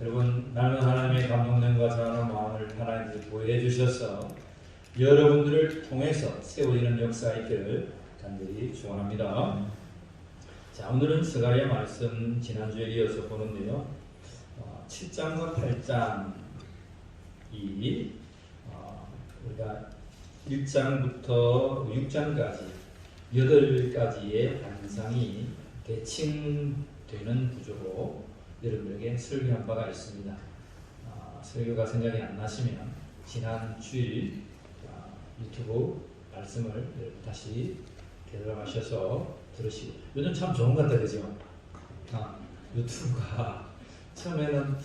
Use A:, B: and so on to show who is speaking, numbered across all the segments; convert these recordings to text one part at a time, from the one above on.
A: 여러분, 나는 하나님의 감동됨과 자원한 마음을 하나님께서 보여해 주셔서 여러분들을 통해서 세워지는 역사가 있기를 간절히 축원합니다. 자, 오늘은 스가랴 말씀 지난주에 이어서 보는데요. 7장과 8장이 우리가 1장부터 6장까지 8가지의 환상이 대칭되는 구조로 여러분에게 설교한 바가 있습니다. 설교가 생각이 안 나시면 지난 주일 유튜브 말씀을 다시 되돌아가셔서 들으시고, 요즘 참 좋은 것 같다, 그죠? 유튜브가 처음에는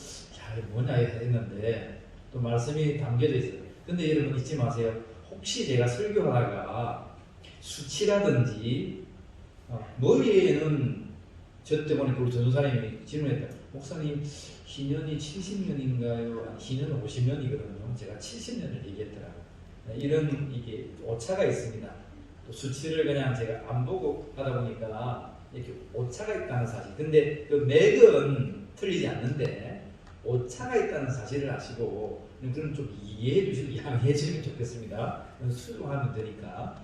A: 뭐냐 했는데 또 말씀이 담겨져 있어요. 근데 여러분 잊지 마세요. 혹시 제가 설교하다가 수치라든지 머리에는 저 때문에 우리 전도사님이 질문했다. 목사님, 희년이 70년인가요? 희년은 50년이거든요. 제가 70년을 얘기했더라고요. 이런 이게 오차가 있습니다. 또 수치를 그냥 제가 안 보고 하다 보니까 이렇게 오차가 있다는 사실. 근데 그 맥은 틀리지 않는데 오차가 있다는 사실을 아시고 그럼 좀 이해해 주시고 양해해 주시면 좋겠습니다. 수긍하면 되니까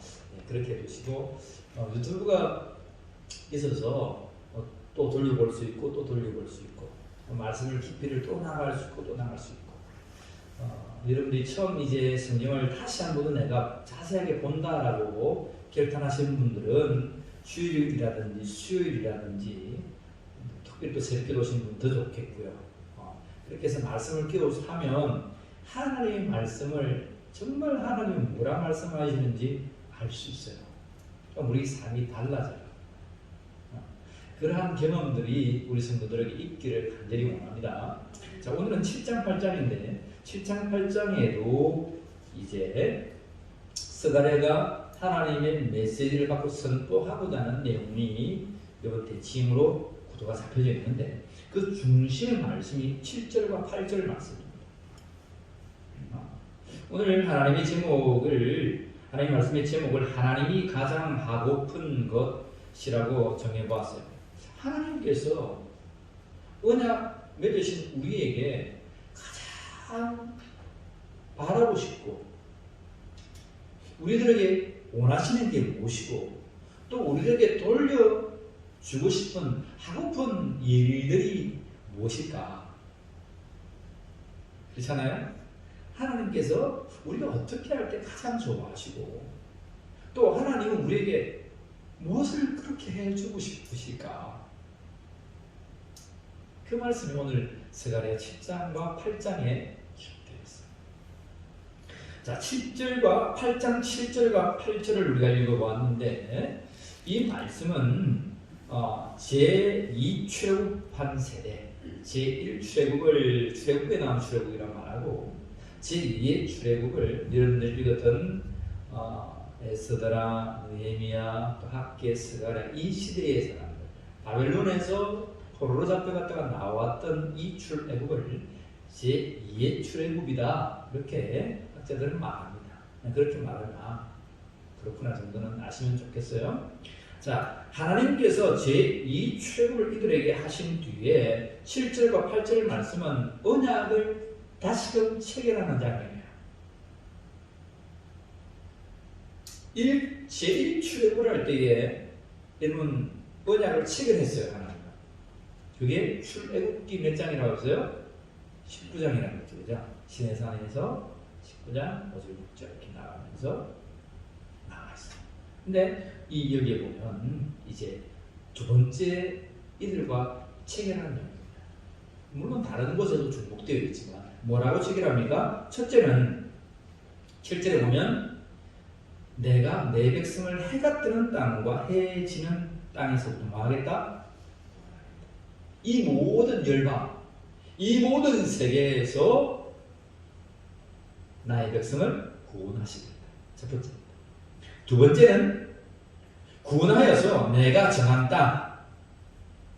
A: 그렇게 해주시고, 유튜브가 있어서 또 돌려볼 수 있고 또 돌려볼 수 있고 말씀을 깊이를 또 나갈 수 있고 또 나갈 수 있고, 여러분들이 처음 이제 성경을 다시 한 번 내가 자세하게 본다라고 결단하시는 분들은 주일이라든지 수요일이라든지 특별히 또 새벽에 오신 분 더 좋겠고요. 그렇게 해서 말씀을 기억하면 하나님의 말씀을 정말 하나님이 뭐라 말씀하시는지 알 수 있어요. 우리 삶이 달라져요. 그러한 경험들이 우리 성도들에게 있기를 간절히 원합니다. 자, 오늘은 7장 8장인데 7장 8장에도 이제 스가랴가 하나님의 메시지를 받고 선포하고자 하는 내용이 여기 대칭으로 구도가 잡혀져 있는데 그 중심의 말씀이 7절과 8절 말씀입니다. 오늘 하나님 말씀의 제목을 하나님이 가장 하고픈 것이라고 정해보았어요. 하나님께서 언약 맺으신 우리에게 가장 바라고 싶고 우리들에게 원하시는 게 무엇이고 또 우리들에게 돌려주고 싶은 하고픈 일들이 무엇일까? 그렇잖아요? 하나님께서 우리가 어떻게 할 때 가장 좋아하시고 또 하나님은 우리에게 무엇을 그렇게 해주고 싶으실까? 그 말씀이 오늘 스가랴 7장과 8장에 기록되어 있습니다. 자, 7절과 8장 7절과 8절을 우리가 읽어보았는데 이 말씀은 제2 출애굽한 세대, 제1 출애굽에 나온 출애굽이라고 말하고 제2의 출애굽을 여러분들 읽었던 에스더라, 느헤미야, 또 학개, 스가랴 이 시대의 사람들, 바벨론에서 포로로 잡혀갔다가 나왔던 이 출애굽을 제2의 출애굽이다 이렇게 학자들은 말합니다. 그렇게 말하면 그렇구나 정도는 아시면 좋겠어요. 자, 하나님께서 제2 출애굽을 이들에게 하신 뒤에 7절과 8절 말씀은 언약을 다시금 체결하는 장면이에요. 제1 출애굽을 할 때에 여러분 언약을 체결했어요. 하나님과. 그게 출애굽기 몇 장이라고 했어요? 19장이라고 했죠. 그죠? 시내산에서 19장 5절 6절 이렇게 나가면서 나와있어요. 근데 여기에 보면 이제 두 번째 이들과 체결하는 내용입니다. 물론 다른 곳에도 중복되어 있지만 뭐라고 체결합니까? 첫째는 7절에 보면 내가 내 백성을 해가 뜨는 땅과 해 지는 땅에서부터 뭐 하겠다? 이 모든 열방, 이 모든 세계에서 나의 백성을 구원하시겠다. 첫 번째입니다. 두 번째는 구원하여서 내가 정한 땅,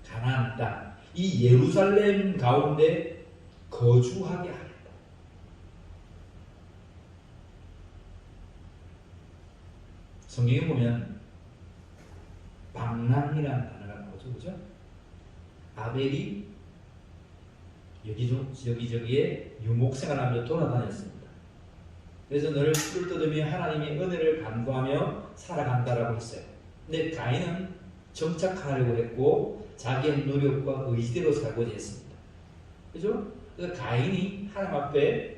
A: 가나안 땅, 이 예루살렘 가운데 거주하게 하겠다. 성경에 보면 방랑이라는 단어가 나오죠. 그죠? 아벨이 여기저기에 유목생활하며 돌아다녔습니다. 그래서 늘 술을 뜯으며 하나님의 은혜를 간구하며 살아간다라고 했어요. 근데 가인은 정착하려고 했고 자기의 노력과 의지대로 살고자 했습니다. 그죠? 그래서 가인이 하나님 앞에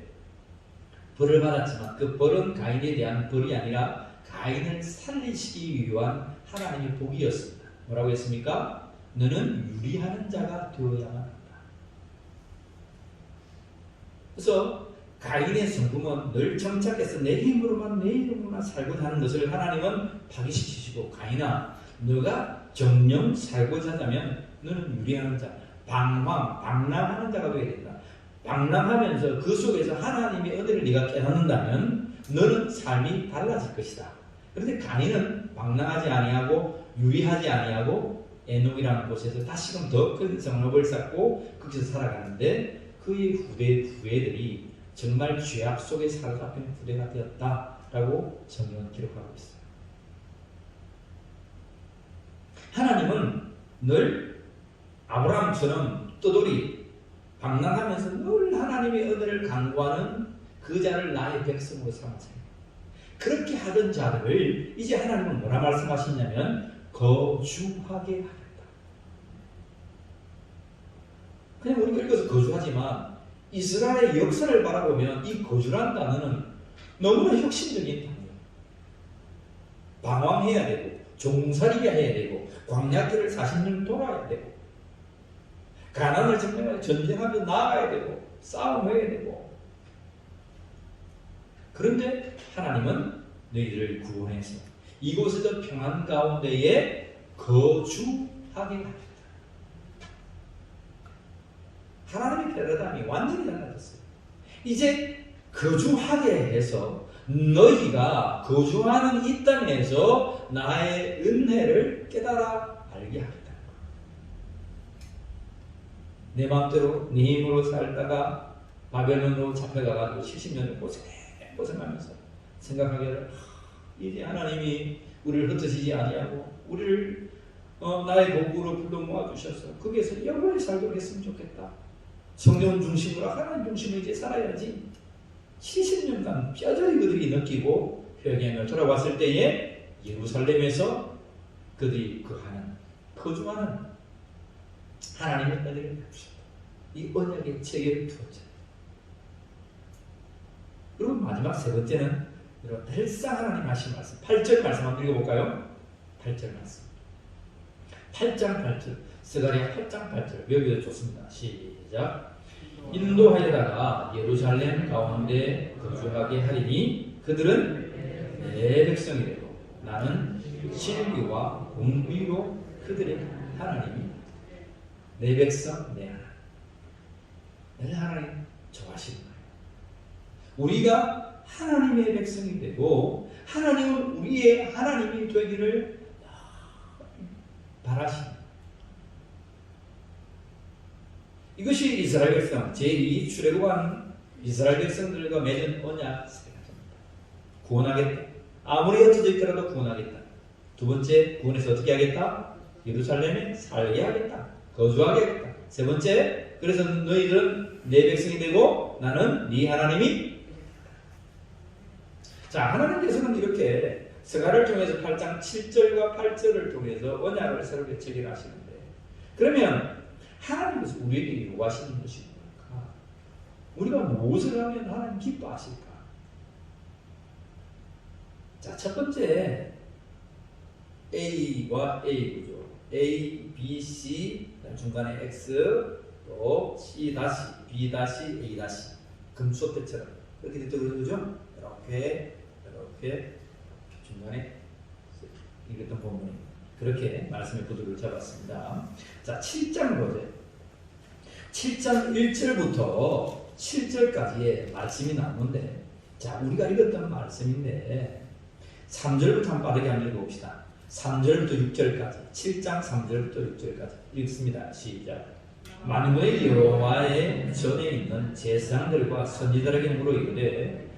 A: 벌을 받았지만 그 벌은 가인에 대한 벌이 아니라 가인을 살리시기 위한 하나님의 복이었습니다. 뭐라고 했습니까? 너는 유리하는 자가 되어야만 한다. 그래서 가인의 성품은 늘 정착해서 내 힘으로만 내 이름으로만 살고자 하는 것을 하나님은 파기시키시고 가인아 너가 정령 살고자 하자면 너는 유리하는 자, 방랑하는 자가 되어야 된다. 방랑하면서 그 속에서 하나님의 은혜를 네가 깨닫는다면 너는 삶이 달라질 것이다. 그런데 가인은 방랑하지 아니하고 유리하지 아니하고 에녹이라는 곳에서 다시금 더 큰 성읍을 쌓고 거기서 살아가는데 그의 후대들이 정말 죄악 속에 사로잡힌 후대가 되었다라고 성경은 기록하고 있어요. 하나님은 늘 아브라함처럼 떠돌이 방랑하면서 늘 하나님의 은혜를 간구하는 그 자를 나의 백성으로 삼으세요. 그렇게 하던 자들을 이제 하나님은 뭐라 말씀하시냐면 거주하게 하겠다. 그냥 우리가 읽어서 거주하지만 이스라엘의 역사를 바라보면 이 거주란 단어는 너무나 혁신적인 단어예요. 방황해야 되고 종살이가 해야 되고 광야길을 40년 돌아야 되고 가난을 정말 전쟁하며 나아가야 되고 싸움해야 되고 그런데 하나님은 너희들을 구원해서 이곳에서 평안 가운데에 거주하게 하겠다. 하나님의 패러다임이 완전히 달라졌어요. 이제 거주하게 해서 너희가 거주하는 이 땅에서 나의 은혜를 깨달아 알게 하겠다. 내 마음대로 네 힘으로 살다가 바벨론으로 잡혀가가지고 70년을 고생하면서 생각하기를 이제 하나님이 우리를 흩으시지 아니하고 우리를 나의 도구로 불러 모아주셔서 거기에서 영원히 살도록 했으면 좋겠다. 성령 중심으로 하나님 중심으로 이제 살아야지. 70년간 뼈저리 그들이 느끼고 회개하며 돌아왔을 때에 예루살렘에서 그들이 거주하는 하나님의 은혜를 베푸셨다. 이 언약의 체계를 두었죠. 그리고 마지막 세 번째는 늘상 하나님 하신 말씀 8절 말씀 한번 읽어볼까요? 8절 말씀 8장 8절 스가랴 8장 8절 여기도 좋습니다. 시작. 인도하여다가 예루살렘 가운데 거주하게 하리니 그들은 내 백성이 되고 나는 진리와 공의로 그들의 하나님이 내 백성 내 하나님. 내 하나님 좋아하시는 거예요. 우리가 하나님의 백성이 되고 하나님은 우리의 하나님이 되기를 바라십니다. 이것이 이스라엘 백성 제2 출애굽한 이스라엘 백성들과 맺은 언약 세계입니다. 구원하겠다. 아무리 흩어져 있더라도 구원하겠다. 두 번째 구원해서 어떻게 하겠다? 예루살렘에 살게 하겠다. 거주하게 하겠다. 세 번째 그래서 너희들은 내 백성이 되고 나는 네 하나님이. 자, 하나님께서는 이렇게 스가랴를 통해서 8장 7절과 8절을 통해서 언약을 새롭게 체결하시는데 그러면 하나님께서 우리에게 요구하시는 것이 뭘까? 우리가 무엇을 하면 하나님 기뻐하실까? 자, 첫 번째 A와 A 구조 A, B, C 중간에 X 또 C 다시 B 다시 A 다시 금수업 때처럼 그렇게 됐죠, 그죠? 이렇게 중간에 읽었던 본문입니다. 그렇게 말씀의 구도를 잡았습니다. 자, 7장 보세요. 7장 1절부터 7절까지의 말씀이 나오는데 자, 우리가 읽었던 말씀인데 3절부터 한번 빠르게 한번 읽어봅시다. 3절부터 6절까지 7장 3절부터 6절까지 읽습니다. 시작. 만군의 여호와의 전에 있는 제사장들과 선지자에게 물어 이르되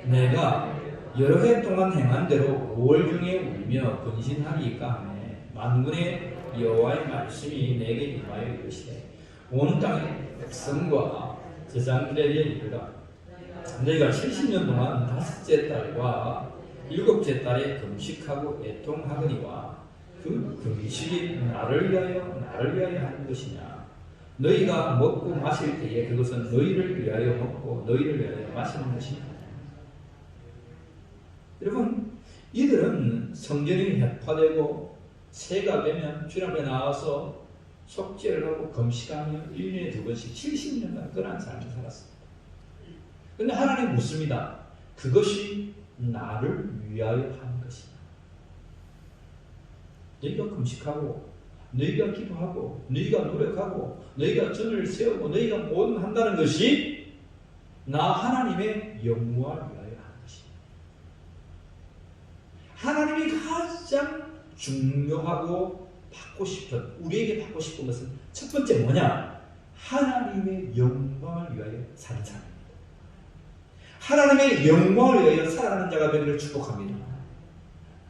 A: 내가 여러 해 동안 행한 대로 5월 중에 울며 근신하리이까 하매 만군의 여호와의 말씀이 내게 임하여 이르시되 온 땅의 백성과 제사장들에게 이르라. 너희가 70년 동안 다섯째 달과 일곱째 달에 금식하고 애통하거니와 그 금식이 나를 위하여 하는 것이냐. 너희가 먹고 마실 때에 그것은 너희를 위하여 먹고 너희를 위하여 마시는 것이냐. 여러분, 이들은 성전이 해파되고 새가 되면 주님 앞에 나와서 속죄를 하고 금식하며 1년에 2번씩 70년간 그러한 삶을 살았습니다. 그런데 하나님 묻습니다. 그것이 나를 위하여 하는 것이냐. 너희가 금식하고 너희가 기도하고 너희가 노력하고 너희가 전을 세우고 너희가 모든 한다는 것이 나 하나님의 영광을 위하여 하는 것이냐. 하나님이 가장 중요하고 받고 싶은, 우리에게 받고 싶은 것은 첫 번째 뭐냐? 하나님의 영광을 위하여 사는 삶입니다. 하나님의 영광을 위하여 살아가는 자가 되기를 축복합니다.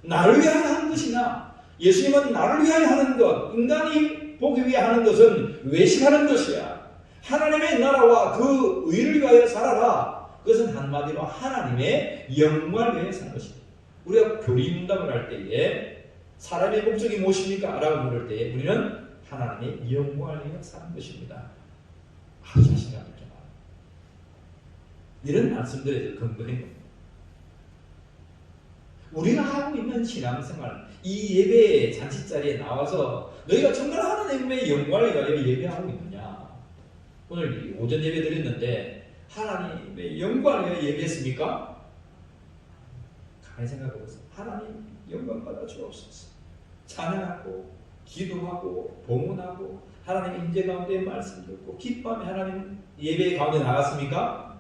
A: 나를 위하여 하는 것이나 예수님은 나를 위하여 하는 것, 인간이 보기 위해 하는 것은 외식하는 것이야. 하나님의 나라와 그 의를 위하여 살아라. 그것은 한마디로 하나님의 영광을 위하여 사는 것입니다. 우리가 교리문답을 할 때에 사람의 목적이 무엇입니까? 라고 물을 때에 우리는 하나님의 영광을 위하여 사는 것입니다. 아주 자신감 있게 말합니다. 이런 말씀들에서 근거한 겁니다. 우리가 하고 있는 신앙생활, 이 예배 잔치 자리에 나와서 너희가 정말 하나님의 영광을 위하여 예배하고 있느냐? 오늘 오전 예배 드렸는데 하나님의 영광을 위하여 예배했습니까? 가만히 생각해보세요. 하나님 영광 받아 주옵소서. 찬양하고 기도하고 봉헌하고 하나님 임재 가운데 말씀 듣고 기뻐하며 하나님 예배 가운데 나갔습니까?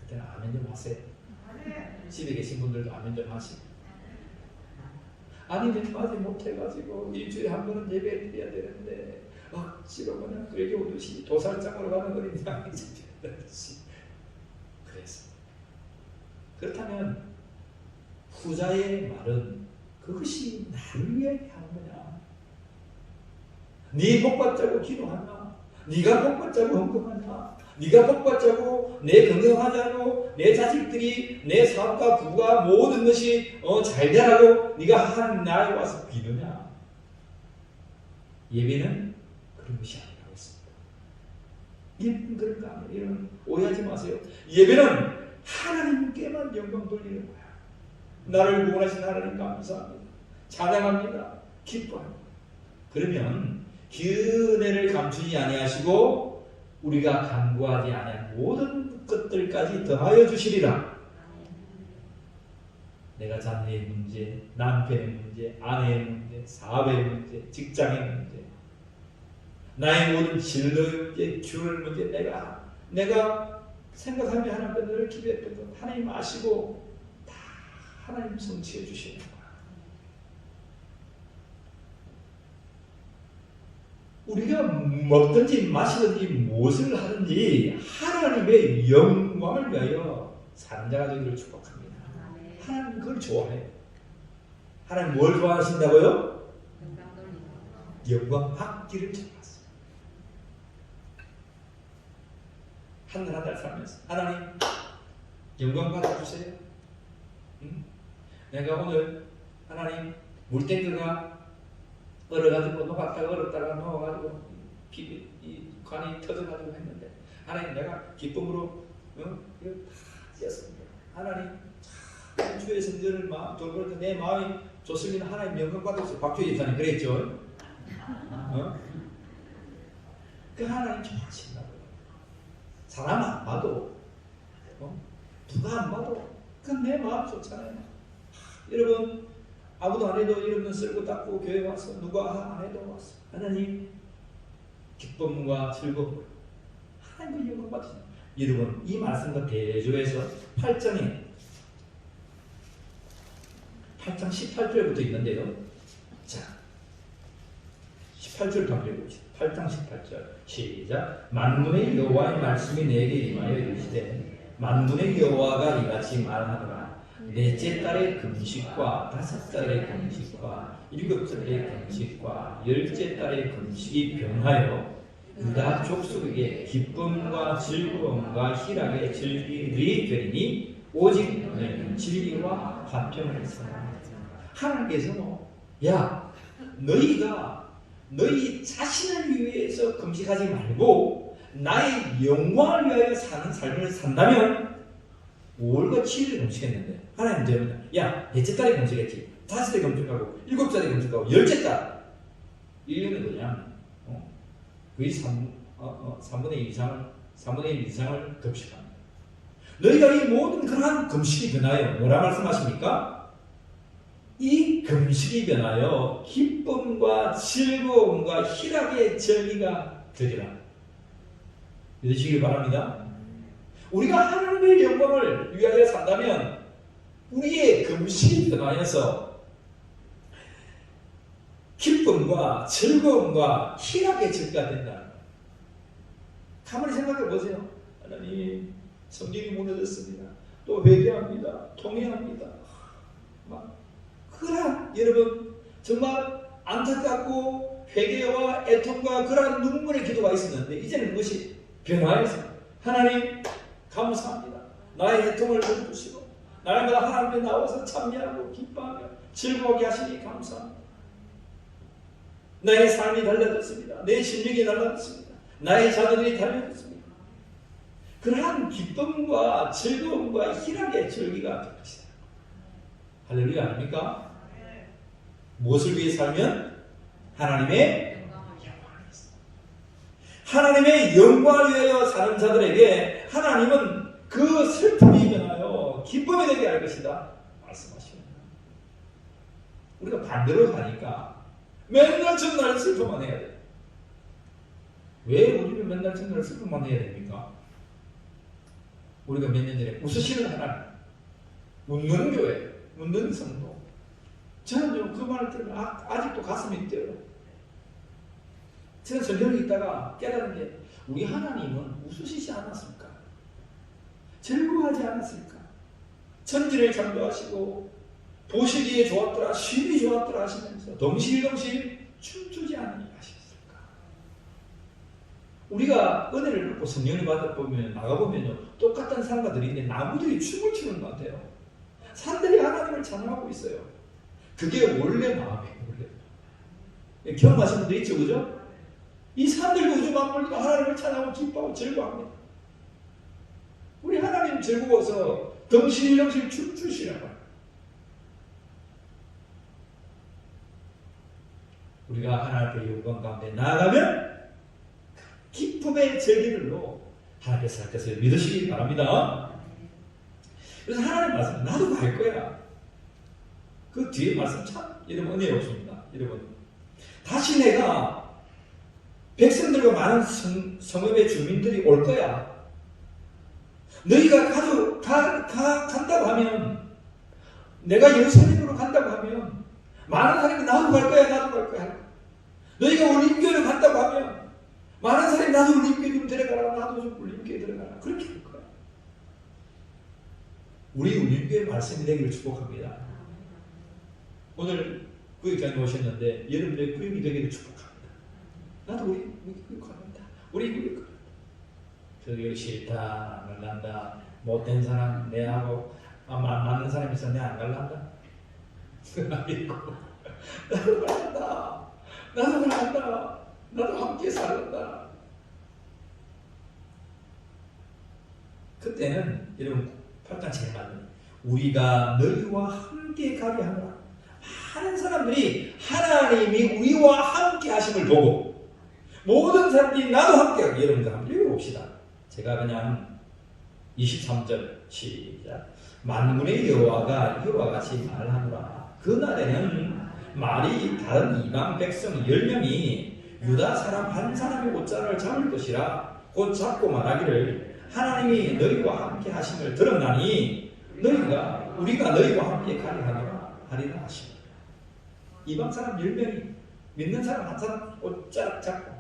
A: 그때는 아멘 좀 하세요. 집에 계신 분들도 아멘 좀 하시고. 아니 내까지 못해가지고 일주일에 한 번은 예배를 드려야 되는데 억지로 그냥 끌기 오듯이 도살장으로 가는 걸 인상이 잡혀야지. 그랬습니다. 그렇다면 후자의 말은 그것이 나를 위해 하는 거냐. 네 복받자고 기도하냐. 네가 복받자고 헌금하냐. 네가 복받자고 내 건강하자고 내 자식들이 내 사업과 부가 모든 것이 잘 되라고 네가 하나님 나라에 와서 비누냐. 예배는 그런 것이 아니라고 했습니다. 예배는 그런 거 아니에요. 이런 오해하지 마세요. 예배는 하나님께만 영광 돌리는 거야. 나를 구원하신 하나님 감사합니다. 찬양합니다. 기뻐합니다. 그러면 그 은혜를 감추지 아니하시고 우리가 간구하지 아니한 모든 것들까지 더하여 주시리라. 내가 자녀의 문제, 남편의 문제, 아내의 문제, 사업의 문제, 직장의 문제, 나의 모든 진로의 문제, 귤 문제, 내가 생각하며 하나님 늘 기도했던 것 하나님 아시고 다 하나님 성취해 주시는 거야. 우리가 먹든지 마시든지 무엇을 하든지 하나님의 영광을 위하여 사는 자가 되기를 축복합니다. 하나님 그걸 좋아해요. 하나님 뭘 좋아하신다고요? 영광 받기를 좋아하세요. 한 달 한 달 살면서 하나님 영광 받아주세요. 내가 오늘 하나님 물탱크가 얼어가지고 녹았다가 얼었다가 녹아가지고 이 관이 터져가지고 했는데 하나님 내가 기쁨으로 이거 다 지었습니다. 하나님 주의 성전을 돌볼 때 내 마음이 좋습니다. 하나님 영광 받으세요. 박주희 집사님 그랬죠? 그 하나님 좋아하신다고요. 사람 안 봐도 누가 안 봐도 그 내 마음 좋잖아요. 여러분 아무도 안 해도 이런 건 쓸고 닦고 교회 와서 누가 안 해도 왔어. 하나님 기쁨과 즐거움 하나님의 영광 받으시는 여러분 이 말씀과 대조해서 8장 18절부터 있는데요. 자 18절 한번 읽어보시죠. 8장 18절 시작. 만군의 여호와의 말씀이 내게 임하여 이르시되 만군의 여호와가 이같이 말하노라. 넷째 달의 금식과 다섯 달의 금식과 일곱 달의 금식과 열째 달의 금식이 변하여 유다 족속에게 기쁨과 즐거움과 희락의 즐기들이 되리니 오직 너희는 진리와 화평을 사랑하라. 하나님께서는 야 너희가 너희 자신을 위해서 금식하지 말고 나의 영광을 위하여 사는 삶을 산다면 5월과 7일을 금식했는데 하나님 되면 야 넷째 달에 금식했지 다섯 달 금식하고 일곱 달에 금식하고 열째 달 1년은 그냥 거의 3분의 1 이상을 금식합니다. 너희가 이 모든 그러한 금식이 변하여 뭐라 말씀하십니까? 이 금식이 변하여 기쁨과 즐거움과 희락의 절기가 되리라. 믿으시길 바랍니다. 우리가 하나님의 영광을 위하여 산다면 우리의 금식이 변하여서 기쁨과 즐거움과 희락의 절기가 된다. 가만히 생각해 보세요. 하나님 성경이 무너졌습니다. 또 회개합니다. 통회합니다. 그러한 여러분 정말 안타깝고 회개와 애통과 그러한 눈물의 기도가 있었는데 이제는 그것이 변화해서 하나님 감사합니다. 나의 애통을 들어주시고 날마다 하나님 앞에 나와서 찬미하고 기뻐하며 즐거워하게 하시니 감사합니다. 나의 삶이 달라졌습니다. 내 심령이 달라졌습니다. 나의 자녀들이 달라졌습니다. 그러한 기쁨과 즐거움과 희락의 절기가 될 것이다. 할렐루야 아닙니까? 무엇을 위해 살면? 하나님의 영광을 위해서. 하나님의 영광을 위하여 사는 자들에게 하나님은 그 슬픔이 변하여 기쁨이 되게 할 것이다 말씀하십니다. 우리가 반대로 사니까 맨날 전날 슬픔만 해야 돼. 왜 우리는 맨날 전날 슬픔만 해야 됩니까? 우리가 몇 년 전에 웃으시는 하나님, 웃는 교회, 웃는 성도. 저는 그 말을 들으면 아직도 가슴이 뛰어요. 제가 설교를 읽다가 깨달은 게 우리 하나님은 웃으시지 않았습니까? 즐거워하지 않았습니까? 천지를 창조하시고 보시기에 좋았더라, 심히 좋았더라 하시면서 덩실덩실 춤추지 않으니 하셨을까? 우리가 은혜를 받고 성령을 받아보면 나가보면 똑같은 상가들이 있는데 나무들이 춤을 추는 것 같아요. 산들이 하나님을 찬양하고 있어요. 그게 원래 마음이에요. 원래. 경험하신 분들 있죠, 그죠? 이 산들과 우주 만물도 하나님을 찬양하고 기뻐하고 즐거워합니다. 우리 하나님 즐거워서 덩실덩실 춤추시라고. 우리가 하나님 앞에 영광 가운데 나아가면 기쁨의 절기들로 하나님께 살 것을 믿으시기 바랍니다. 그래서 하나님 말씀 나도 갈 거야. 그 뒤에 말씀 참 여러분 은혜롭습니다. 여러분 다시 내가 백성들과 많은 성읍의 주민들이 올 거야. 너희가 간다고 하면 내가 예루살렘으로 간다고 하면 많은 사람이 나도 갈 거야. 나도 갈 거야. 너희가 울림교회로 간다고 하면 많은 사람이 나도 울림교회 좀 데려가라. 나도 좀 울림교회 들어가라. 그렇게 할 거야. 우리 울림교회 말씀이 되기를 축복합니다. 오늘 구역장에 오셨는데 여러분의 구역이 되기를 축복합니다. 나도 우리 구역 갑니다. 우리 구역 갑니다. 저기 싫다, 안 갈란다, 못된 사람 내하고 맞는 사람 있어 내 안 갈란다. 아니고 나도 갈란다. 나도 갈란다. 나도 함께 살란다. 그때는 여러분 8장 제일 맞는 우리가 너희와 함께 가게 하노라. 많은 사람들이 하나님이 우리와 함께 하심을 보고 모든 사람들이 나도 함께 하게. 여러분들 한번 읽어봅시다. 제가 그냥 23절 시작. 만군의 여호와가 이와 같이 말하노라. 그날에는 말이 다른 이방 백성 10명이 유다 사람 한 사람의 옷자를 잡을 것이라. 곧 잡고 말하기를 하나님이 너희와 함께 하심을 들었나니 우리가 너희와 함께 가리 하리라 하시니라. 이방 사람 10명이 믿는 사람 한 사람 옷자락 잡고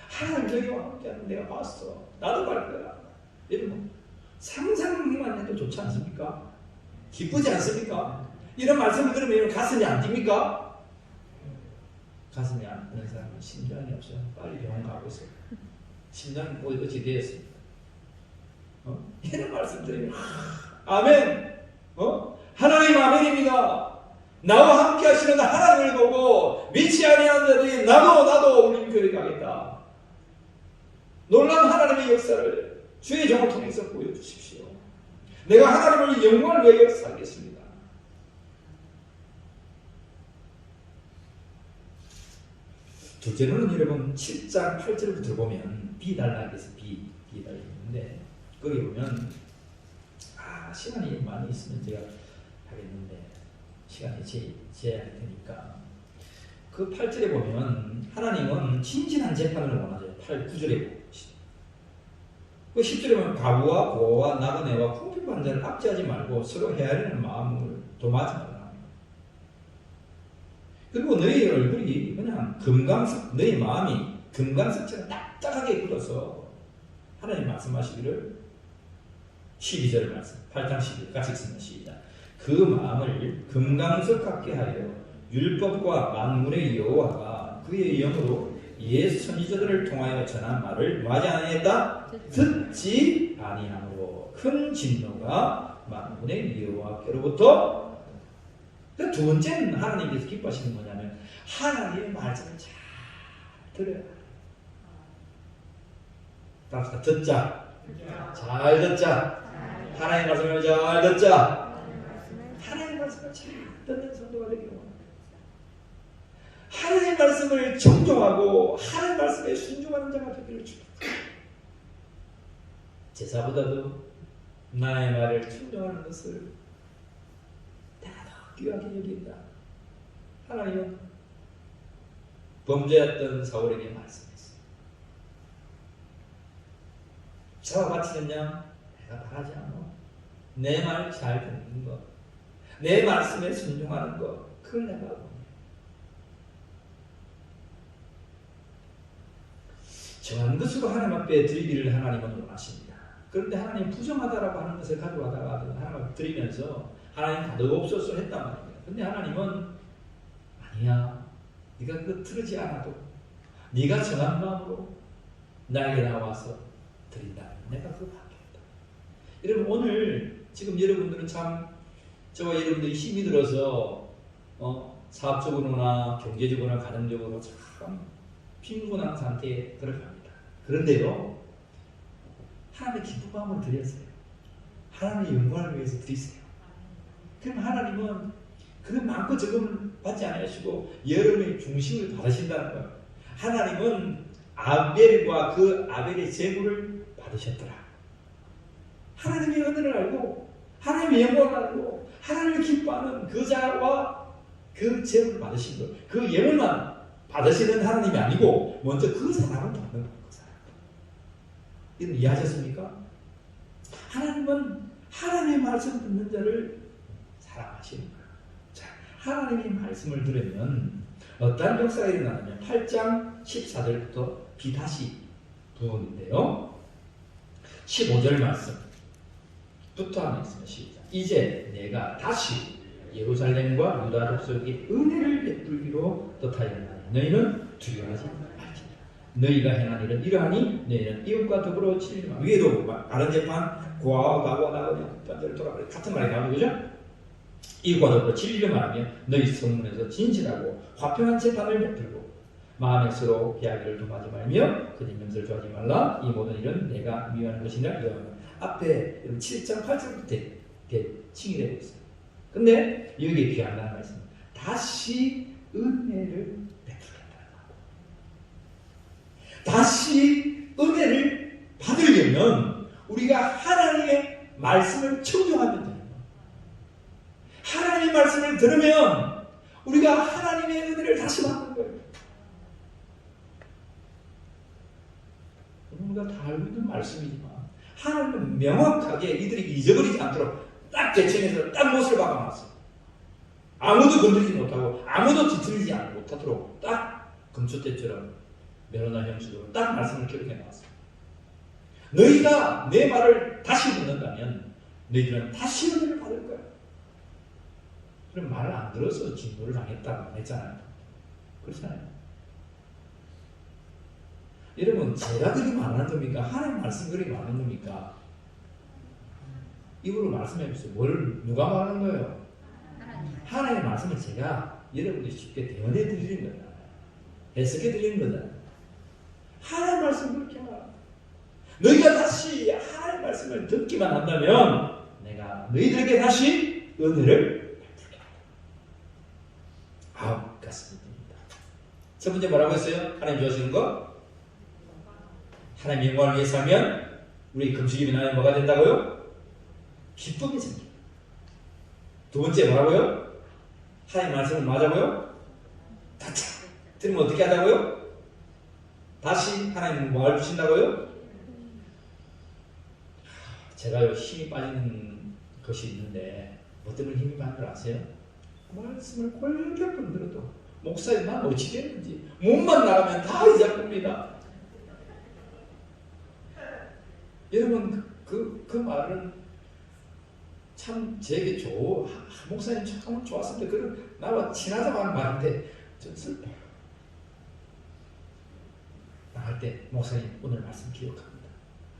A: 하나님 너희와 함께하는 내가 봤어. 나도 갈 거야. 여러분 상상만 해도 좋지 않습니까? 기쁘지 않습니까? 이런 말씀을 들으면 가슴이 안 뜁니까? 가슴이 안 뛰는 사람은 심장이 없어요. 빨리 병원 가고 있어요. 심장이 어찌 되었습니까? 이런 말씀 드리면 아멘. 하나님 아멘입니다. 나와 함께 하시는 하나님을 보고 믿지 아니하는 자들이 나도 우리 교회 가겠다. 놀라운 하나님의 역사를 주의 종을 통해서 보여주십시오. 내가 하나님을 영광을 위하여 살겠습니다. 둘째로는 여러분 7장 8절부터 보면 비달락에서 비달락이 있는데 거기 보면 시간이 많이 있으면 제가 하겠는데 시간이 제한이 되니까 그 8절에 보면 하나님은 진실한 재판을 원하죠. 9절에 보면 그 10절에 보면 과부와 고아와 나그네와 궁핍한 자를 압제하지 말고 서로 헤아리는 마음을 도마지 말라. 그리고 너희 얼굴이 그냥 너희 마음이 금강석처럼 딱딱하게 굳어서 하나님 말씀하시기를 12절 말씀 8장 12절 같이 읽습니다. 시작. 그 마음을 금강석 같게 하여 율법과 만군의 여호와가 그의 영으로 예수 선지자들을 통하여 전한 말을 맞이 아니했다 듣지 아니하므로 큰 진노가 만군의 여호와께로부터. 두 번째는 하나님께서 기뻐하시는 뭐냐면 하나님의 말씀을 잘 들어야. 답시다. 듣자. 잘 듣자. 하나님의 말씀을 잘 듣자. 하나님의 말씀을 잘 듣는 성도가 되기를 원합니다. 하나님의 말씀을 정종하고 하나님의 말씀에 순종하는 자가 되기를 축복합니다. 제사보다도 나의 말을 순종하는 것을 내가 더 귀하게 여긴다. 하나님은 범죄였던 사울에게 말씀했어요. 저와 바치는 양 내가 바라지 않아. 내 말 잘 듣는 것, 내 말씀에 순종하는 것, 그걸 내가 원해. 정한 것으로 하나님 앞에 드리기를 하나님은 원하십니다. 그런데 하나님 부정하다라고 하는 것을 가져와다가 하나님 앞에 드리면서 하나님 가득없어서 했단 말입니다. 근데 하나님은 아니야. 네가 그거 들으지 않아도 네가 정한 마음으로 나에게 나와서 드린다면 내가 그거 받겠다. 여러분 오늘 지금 여러분들은 참 저와 여러분들이 힘이 들어서 사업적으로나 경제적으로나 가정적으로 참 빈곤한 상태에 들어갑니다. 그런데요 하나님의 기쁜 마음으로 드렸어요. 하나님의 영광을 위해서 드리세요. 그럼 하나님은 그 많고 적음을 받지 않으시고 여러분의 중심을 받으신다는 거예요. 하나님은 아벨과 그 아벨의 제물을 받으셨더라. 하나님의 은혜를 알고 하나님의 영광을 알고 하나님을 기뻐하는 그 자와 그 제물을 받으신 거예요. 그 예물만 받으시는 하나님이 아니고 먼저 그 사람을 받는 거예요. 그 사람. 이건 이해하셨습니까? 하나님은 하나님의 말씀 듣는 자를 사랑하시는 거예요. 자, 하나님의 말씀을 들으면 어떤 역사가 일어나냐면 8장 14절부터 비다시 부분인데요. 15절 말씀부터 하면 있습니다. 시작. 이제 내가 다시 예루살렘과 유다 족속에게 은혜를 베풀기로 뜻하였나니 너희는 두려워하지 말지니라. 너희가 행한 일은 이러하니 너희는 이웃과 더불어 진리마. 위에도 다른 재판 고아와 가고와 나가며 국반자를 돌아가려 같은 말이 나오죠. 그죠? 이웃과 더불어 진리를 말하며 너희 성문에서 진실하고 화평한 재판을 베풀고 마음에 서로 비하기를 dum하지 말며 그들 명세를 좋아하지 말라. 이 모든 일은 내가 미워하는 것이니라. 앞에 7장 8절부터 칭의되고 있어요. 근데 여기에 비한다는 말씀은 다시 은혜를 베풀겠다는 거고, 다시 은혜를 받으려면 우리가 하나님의 말씀을 청종하면 되는 거예요. 하나님의 말씀을 들으면 우리가 하나님의 은혜를 다시 받는 거예요. 우리가 다 알고 있는 말씀이지만 하나님은 명확하게 이들이 잊어버리지 않도록 딱 제청해서 딱 못을 박아놨어요. 아무도 건드리지 못하고 아무도 뒤틀리지 못하도록 딱 금초대처럼 면허나 형식으로 딱 말씀을 기록해놨어요. 너희가 내 말을 다시 듣는다면 너희들은 다시 은혜를 받을 거야. 그럼 말을 안 들어서 진노를 당했다고 했잖아요. 그렇잖아요. 여러분, 제가 그리 말하는 겁니까? 하나님 말씀 그리 말하는 겁니까? 입으로 말씀해 주세요. 누가 말하는 거예요? 하나님의 말씀을 제가 여러분들이 쉽게 대언해 드리는 거다. 해석해 드리는 거다. 하나님의 말씀 그렇게 말합니다. 너희가 다시 하나님의 말씀을 듣기만 한다면 내가 너희들에게 다시 은혜를 베풀게 하다. 같습니다. 첫 번째 뭐라고 했어요? 하나님 좋아하시는 거? 하나님 영광을 위해 살면 우리 금식이 나면 뭐가 된다고요? 기쁨이 생깁니다. 두 번째 뭐라고요? 하나님 말씀을 맞아고요? 다차 들으면 어떻게 하자고요? 다시 하나님 뭐 주신다고요? 제가요 힘이 빠지는 것이 있는데 뭐 때문에 힘이 빠진 줄 아세요? 말씀을 골격근 들어도 목사님 난 어찌 됐는지 몸만 나가면 다 잊어버립니다. 여러분 그 말은 참 제게 목사님 참 좋았습니다. 그런 나와 친하자고 하는 말인데 좀 슬퍼요. 나갈 때 목사님 오늘 말씀 기억합니다.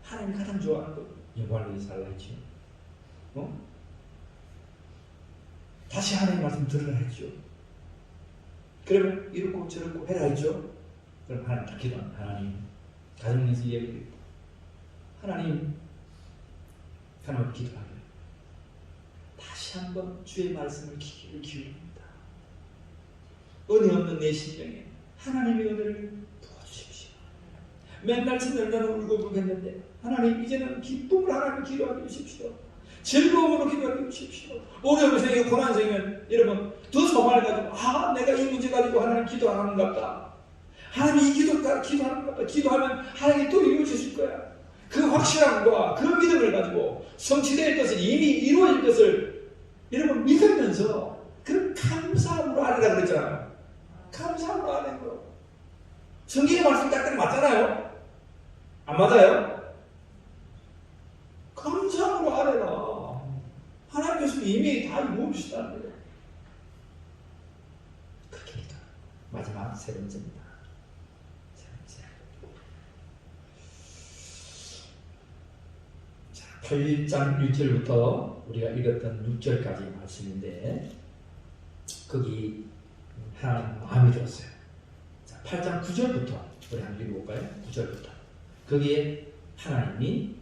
A: 하나님 가장 좋아하는 거 영광을 위해 살라 했죠. 다시 하나님 말씀 들으라 했죠. 그러면 이렇고 저렇고 해라 했죠. 그럼 하나님 다 기도합니다. 하나님 가정에서 이야기합니다. 하나님 기도하게 다시 한번 주의 말씀을 귀를 기울입니다. 은혜 없는 내 심령에 하나님의 은혜를 부어주십시오. 맨날 저녁 나는 울고 불겠는데 하나님 이제는 기쁨을 하나님 기도하게 주십시오. 즐거움으로 기도하게 주십시오. 어려운 생에 고난 생에 여러분 더 소망을 가지고 내가 이 문제 가지고 하나님 기도 안 하는가 보다. 하나님 이 기도하는가 보다. 기도하면 하나님이 또 이루어주실 거야. 그 확실함과 그 믿음을 가지고 성취될 것을 이미 이루어질 것을 여러분 믿으면서 그 감사함으로 아뢰라 그랬잖아요. 감사함으로 아뢰는 거. 성경의 말씀 딱 맞잖아요. 안 맞아요? 감사함으로 아뢰라. 하나님께서 이미 다 이루어주시다는 거예요. 그렇게 믿어. 마지막 세 번째입니다. 세 번째. 자, 8장 6절부터 우리가 읽었던 6절까지 말씀인데 거기 하나님 마음이 들었어요. 자, 8장 9절부터 우리 한번 읽어볼까요? 9절부터. 거기에 하나님이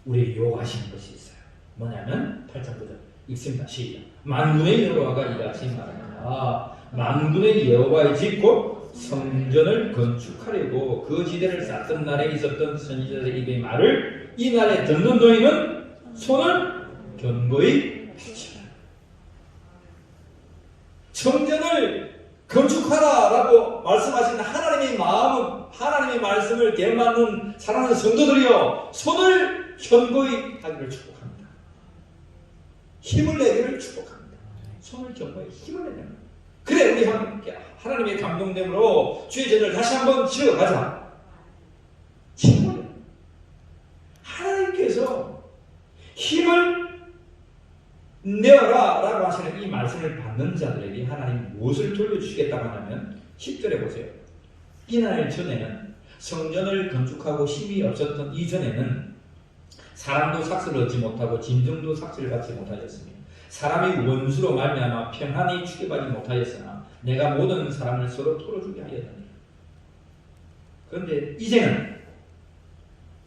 A: 우리를 요구하시는 것이 있어요. 뭐냐면 8장 9절 읽습니다. 시작. 만군의 여호와가 이같이 말합니다. 만군의 여호와의 집 곧 성전을 건축하려고 그 지대를 쌓던 날에 있었던 선지자들의 입의 말을 이 날에 듣는 너희는 손을 견고히 펴시라. 성전을 건축하라라고 말씀하신 하나님의 마음은 하나님의 말씀을 대맞는 사랑하는 성도들이여 손을 견고히 하기를 축복합니다. 힘을 내기를 축복합니다. 손을 견고히 힘을 내는 그래 우리 함께 하나님의 감동됨으로 주의 전을 다시 한번 지어가자. 힘을 하나님께서 힘을 내어라 라고 하시는 이 말씀을 받는 자들에게 하나님 무엇을 돌려주시겠다고 하냐면 10절에 보세요. 이날 전에는 성전을 건축하고 힘이 없었던 이전에는 사람도 삭슬을 얻지 못하고 짐승도 삭슬을 받지 못하였으며 사람이 원수로 말미암아 평안히 취급하지 못하였으나 내가 모든 사람을 서로 털어주게 하였느니라. 그런데 이제는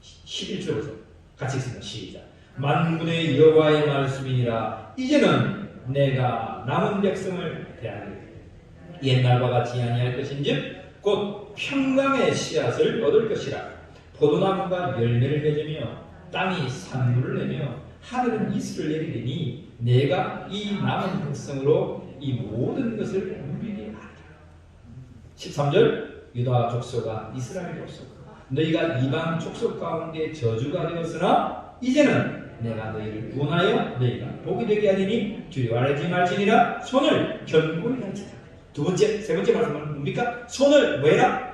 A: 11절에서 같이 읽습니다. 시작. 만군의 여호와의 말씀이니라. 이제는 내가 남은 백성을 대하리라. 옛날과 같이 아니할 것인즉 곧 평강의 씨앗을 얻을 것이라. 포도나무가 열매를 맺으며 땅이 산물을 내며 하늘은 이슬을 내리리니 내가 이 남은 백성으로 이 모든 것을 누리게 하리라. 13절 유다 족속아 이스라엘 족속아 너희가 이방 족속 가운데 저주가 되었으나 이제는 내가 너희를 구원하여 너희가 복이 되게 하리니 두려워하지 말지니라. 손을 견고히 할지라. 세 번째 말씀은 뭡니까? 손을 뭐해라?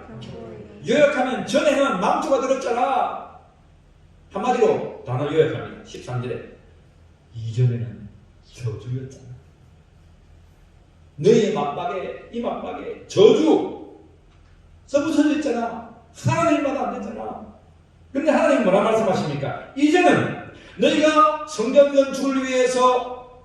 A: 요약하면 전에는 망토가 들었잖아. 한마디로 단어 요약합니다. 13절에 이전에는 저주였잖아. 너희의 맞박에 이 맞박에 저주 써붙여져 있잖아. 하나님마다 안 되잖아. 그런데 하나님 뭐라 말씀하십니까? 이제는 너희가 성전 건축을 위해서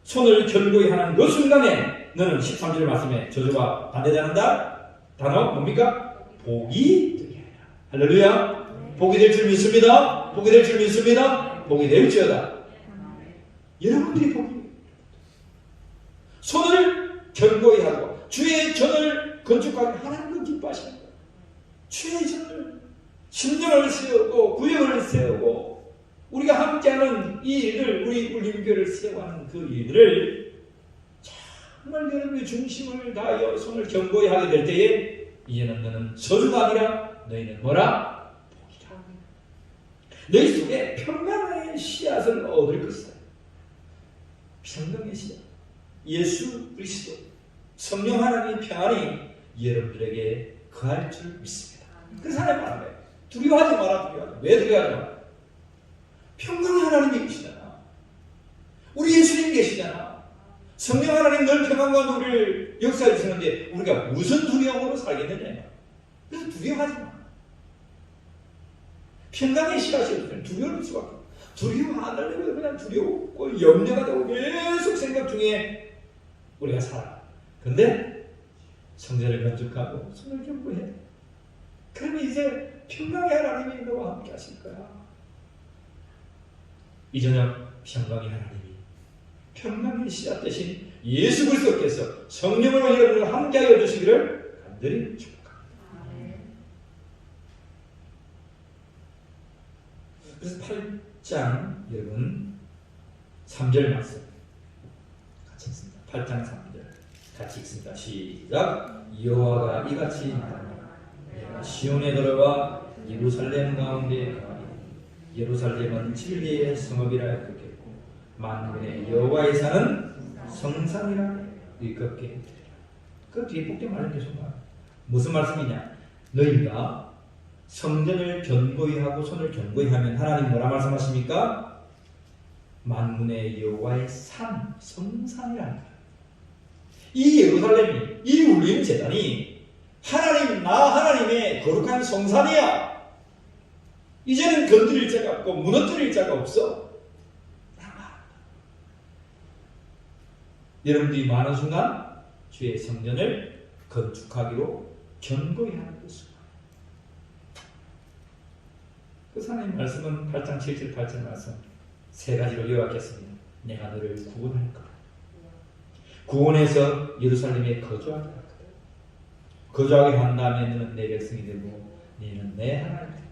A: 손을 견고히 하는 그 순간에 너는 13절 말씀에 저주와 반대되는다. 단어 뭡니까? 복이 되게 하라. 할렐루야. 복이 될 줄 믿습니다. 복이 될 줄 믿습니다. 복이 될지어다. 여러분들이 복이 손을 견고히 하고 주의 전을 건축하게 하나님은 기뻐하십니다. 주의 전을 신령을 세우고 구역을 세우고 우리가 함께하는 이 일을 우리 울림교를 세워가는 그 일들을 정말 여러분의 중심을 다하여 손을 견고히 하게 될 때에 이제는 너는 저주가 아니라 너희는 뭐라? 복이라. 너희 속에 평강의 씨앗을 얻을 것이다. 평강의 씨앗. 예수 그리스도 성령 하나님의 평안이 여러분들에게 거할 줄 믿습니다. 그래서 하나님 말하는 거예요. 두려워하지 마라. 두려워하지. 왜 두려워하지 마라? 평강의 하나님이 계시잖아. 우리 예수님 계시잖아. 성령 하나님 늘 평안과 우리를 역사해 주시는데 우리가 무슨 두려움으로 살겠느냐. 그래서 두려워하지 마. 평강의 씨앗이 두려울 수밖에 없어. 두려워 안 하려고 그냥 두려웠고 염려가 되고 계속 생각 중에 우리가 살아. 근데 성전을 건축하고 손을 견고해. 그러면 이제 평강의 하나님이 너와 함께 하실 거야. 이 저녁 평강의 하나님이 평강의 씨앗 대신 예수 그리스도께서 성령으로 여러분을 함께하여 주시기를 간절히 축복합니다. 그래서 8장 여러분 3절 말씀 같이 읽습니다. 8장 3절 같이 읽습니다. 시작. 여호와가 이같이 말하노라. 내가 시온에 들어와 예루살렘 가운데 가리. 예루살렘은 진리의 성읍이라 일컫겠고 만군의 여호와의 산은 성산이라 일컫게 되리라. 그 뒤에 복된 말씀 계속 나와요. 무슨 말씀이냐? 너희가 성전을 견고히 하고 손을 견고히 하면 하나님 뭐라 말씀하십니까? 만군의 여호와의 산, 성산이라는 거예요. 이 예루살렘이, 이 울림 제단이 하나님, 나 하나님의 거룩한 성산이야. 이제는 건드릴 자가 없고 무너뜨릴 자가 없어. 여러분들이 많은 순간 주의 성전을 건축하기로 견고히 하는 것입니다. 그 하나님 말씀은 8장 7절 8절 말씀 세 가지로 요약했습니다. 내가 너를 구원할 거다. 구원해서 예루살렘에 거주하게 할 거다. 거주하게 한 다음에 너는 내 백성이 되고 너는 내 하나님이 될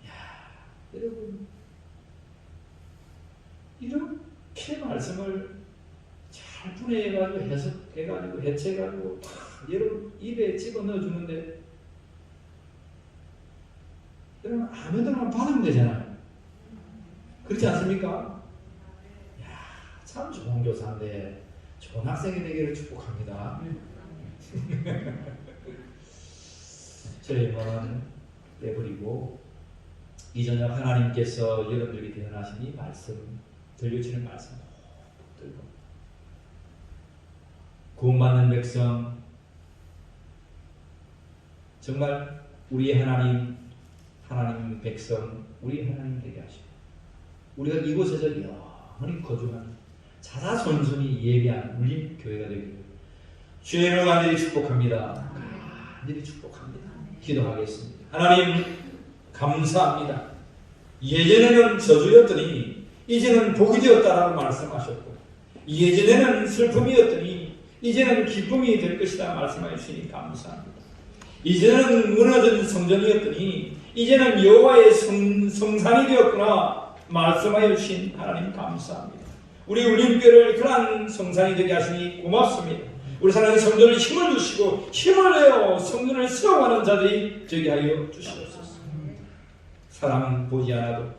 A: 거다. 여러분 이렇게 말씀을 잘 분해해가지고 해석해가지고 해체해가지고 여러분 입에 집어넣어 주는데 여러분 아멘들만 받으면 되잖아요. 그렇지 않습니까? 참 좋은 교사인데 좋은 학생이 되기를 축복합니다. 저희는 내버리고 이 저녁 하나님께서 여러분들에게 대언하신 이 말씀 들려주는 말씀 들고 구원받는 백성 정말 우리 하나님 백성 우리 하나님 되게 하시고 우리가 이곳에서 영원히 거주하는 자자손손이 예배한 울림 교회가 되기를 주의 이름으로 간절히 축복합니다. 간절히 축복합니다. 기도하겠습니다. 하나님 감사합니다. 예전에는 저주였더니 이제는 복이 되었다라고 말씀하셨고 예전에는 슬픔이었더니 이제는 기쁨이 될 것이다 말씀해 주시니 감사합니다. 이제는 무너진 성전이었더니 이제는 여호와의 성산이 되었구나 말씀하여 주신 하나님 감사합니다. 우리 울림교회를 그러한 성산이 되게 하시니 고맙습니다. 우리 사랑하는 성도를 힘을 주시고 힘을 내어 성전을 세워가는 자들이 되게 하여 주시옵소서. 사람 보지 않아도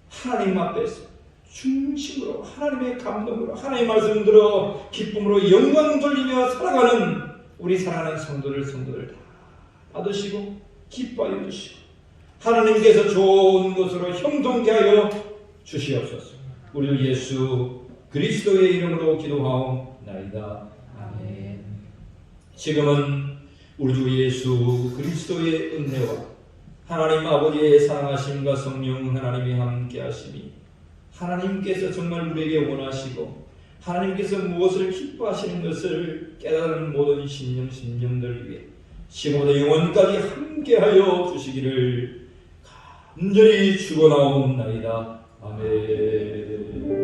A: 하나님 앞에서 중심으로 하나님의 감동으로 하나님의 말씀 들어 기쁨으로 영광 돌리며 살아가는 우리 사랑하는 성도를 다 받으시고 기뻐하여 주시고 하나님께서 좋은 것으로 형통케 하여 주시옵소서. 우리 주 예수 그리스도의 이름으로 기도하옵나이다. 아멘. 지금은 우리 주 예수 그리스도의 은혜와 하나님 아버지의 사랑하심과 성령 하나님이 함께 하심이, 하나님께서 정말 우리에게 원하시고 하나님께서 무엇을 기뻐하시는 것을 깨달은 모든 심령들 위해 지금부터 영원까지 함께하여 주시기를 간절히 축원하옵나이다. 아멘.